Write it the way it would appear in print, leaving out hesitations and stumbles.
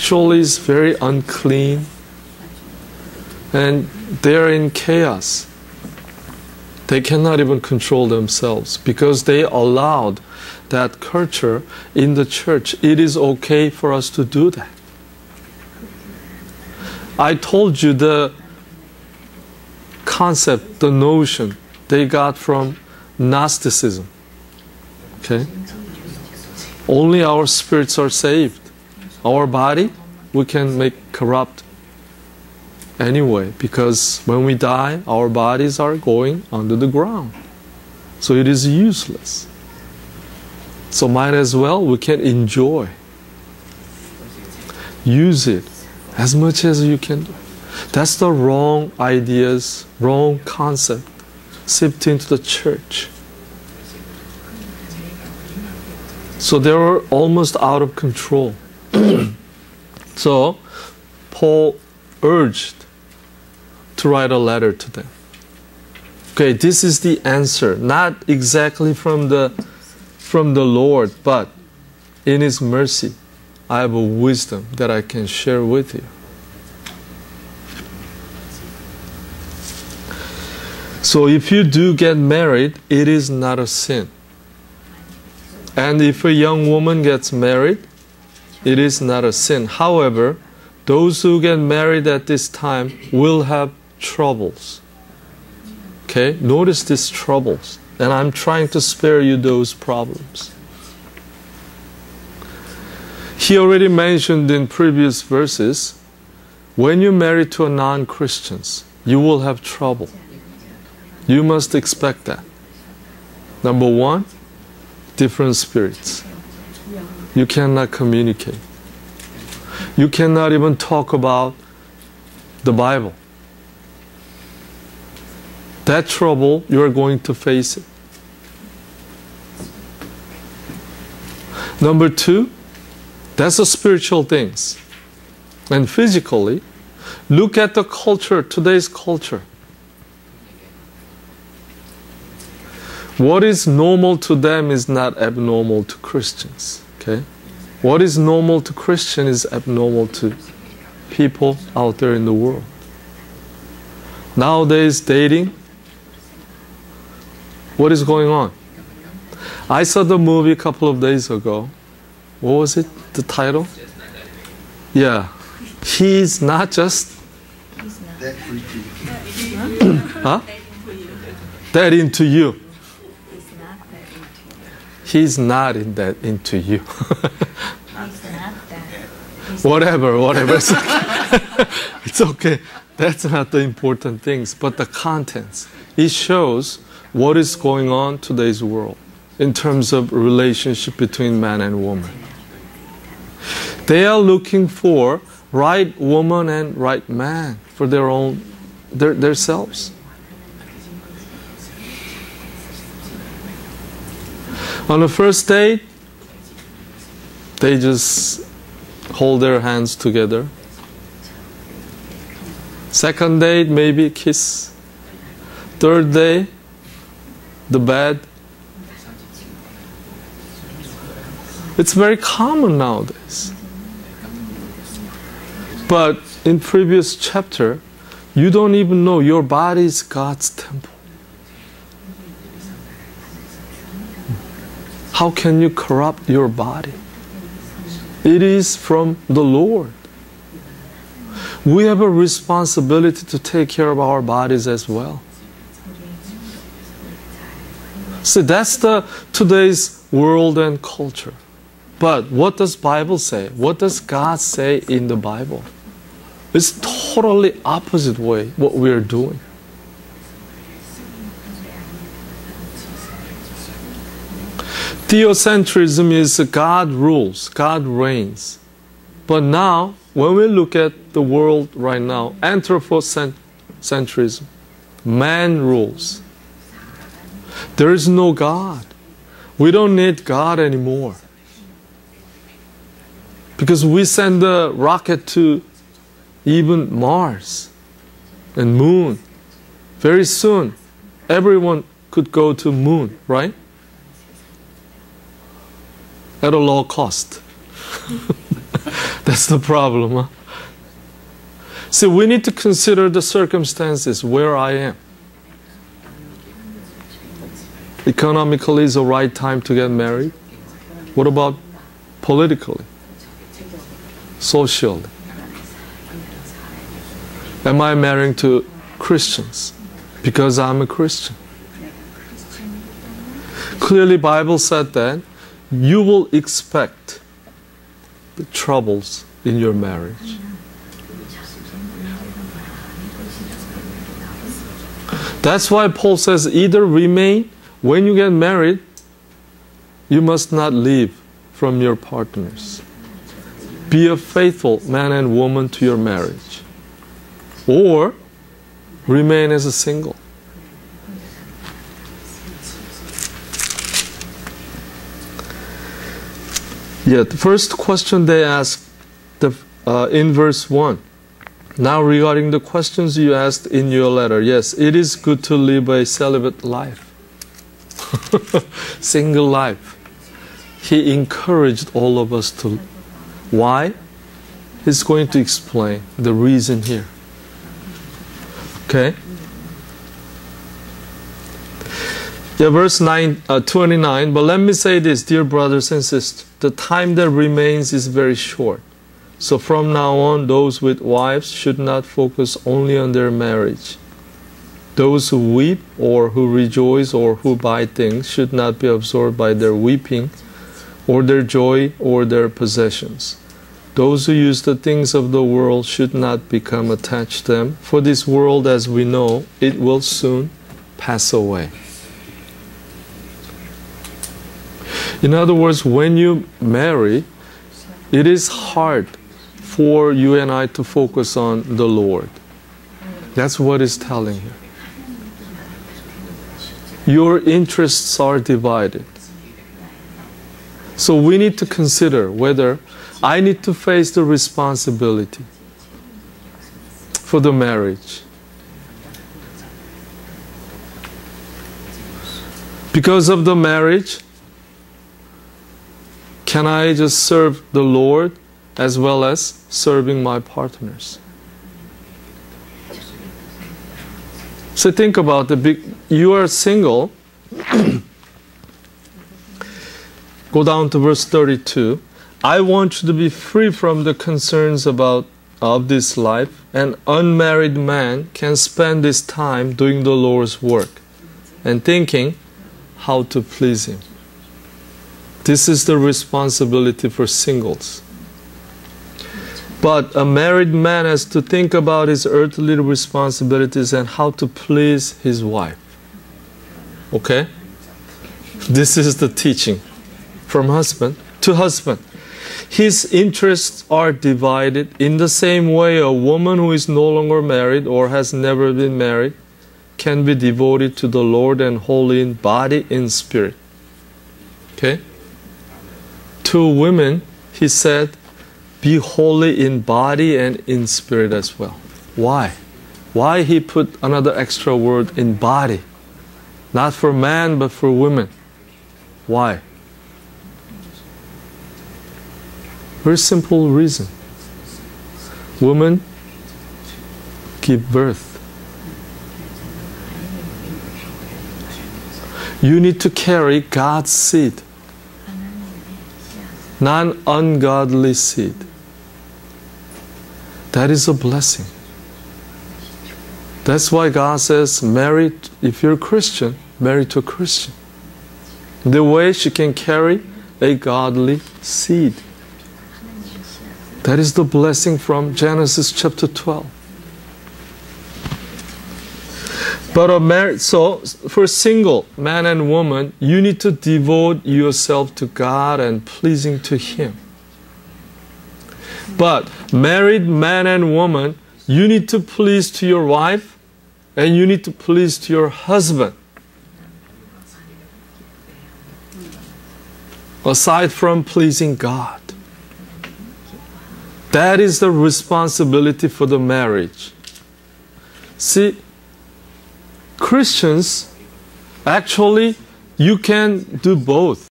sexually is very unclean, and they're in chaos. They cannot even control themselves because they allowed that culture in the church. It is okay for us to do that. I told you the concept, the notion they got from Gnosticism. Okay? Only our spirits are saved. Our body, we can make corrupt anyway, because when we die, our bodies are going under the ground. So it is useless. So might as well we can enjoy. Use it as much as you can do. That's the wrong ideas, wrong concept seeped into the church. So they were almost out of control. So Paul urged to write a letter to them. Okay, this is the answer, not exactly from the Lord, but in His mercy, I have a wisdom that I can share with you. So if you do get married, it is not a sin. And if a young woman gets married, it is not a sin. However, those who get married at this time will have troubles. Okay? Notice these troubles. And I'm trying to spare you those problems. He already mentioned in previous verses, when you marry to a non-Christians, you will have trouble. You must expect that. Number one, different spirits. You cannot communicate. You cannot even talk about the Bible. That trouble, you are going to face it. Number two, that's the spiritual things. And physically, look at the culture, today's culture. What is normal to them is not abnormal to Christians. Okay? What is normal to Christians is abnormal to people out there in the world. Nowadays, dating, what is going on? I saw the movie a couple of days ago. What was it? The title? Yeah. He's not just... Huh? That into you. He's not in that into you. Whatever. It's okay. It's okay. That's not the important things, but the contents. It shows what is going on in today's world in terms of relationship between man and woman. They are looking for right woman and right man for their selves. On the first date, they just hold their hands together. Second date, maybe kiss. Third day, the bed. It's very common nowadays. But in previous chapter, you don't even know your body is God's temple. How can you corrupt your body? It is from the Lord. We have a responsibility to take care of our bodies as well. So that's today's world and culture. But what does Bible say? What does God say in the Bible? It's totally opposite way what we are doing. Theocentrism is God rules, God reigns. But now, when we look at the world right now, anthropocentrism, man rules. There is no God. We don't need God anymore. Because we send a rocket to even Mars and Moon. Very soon, everyone could go to Moon, right? At a low cost. That's the problem, huh? See, we need to consider the circumstances where I am. Economically is the right time to get married. What about politically? Socially? Am I marrying to Christians because I'm a Christian? Clearly, Bible said that you will expect the troubles in your marriage. That's why Paul says either remain, when you get married, you must not leave from your partners. Be a faithful man and woman to your marriage. Or remain as a single. Yeah, the first question they asked in verse 1. Now regarding the questions you asked in your letter. Yes, it is good to live a celibate life. Single life. He encouraged all of us to. Why? He's going to explain the reason here. Okay? Yeah, verse 29. But let me say this, dear brothers and sisters. The time that remains is very short. So from now on, those with wives should not focus only on their marriage. Those who weep or who rejoice or who buy things should not be absorbed by their weeping or their joy or their possessions. Those who use the things of the world should not become attached to them. For this world, as we know, it will soon pass away. In other words, when you marry, it is hard for you and I to focus on the Lord. That's what it's telling you. Your interests are divided. So we need to consider whether I need to face the responsibility for the marriage. Because of the marriage, can I just serve the Lord as well as serving my partners? So think about you are single. Go down to verse 32. I want you to be free from the concerns of this life. An unmarried man can spend his time doing the Lord's work and thinking how to please Him. This is the responsibility for singles. But a married man has to think about his earthly responsibilities and how to please his wife. Okay? This is the teaching from husband to husband. His interests are divided in the same way a woman who is no longer married or has never been married can be devoted to the Lord and holy in body and spirit. Okay? To women, he said, be holy in body and in spirit as well. Why? Why he put another extra word in body? Not for man, but for women. Why? Very simple reason. Women give birth. You need to carry God's seed, non-ungodly seed. That is a blessing. That's why God says, marry, if you're a Christian, marry to a Christian. The way she can carry a godly seed. That is the blessing from Genesis chapter 12. But so for single man and woman, you need to devote yourself to God and pleasing to Him. But married man and woman, you need to please to your wife and you need to please to your husband. Aside from pleasing God. That is the responsibility for the marriage. See, Christians, actually, you can do both.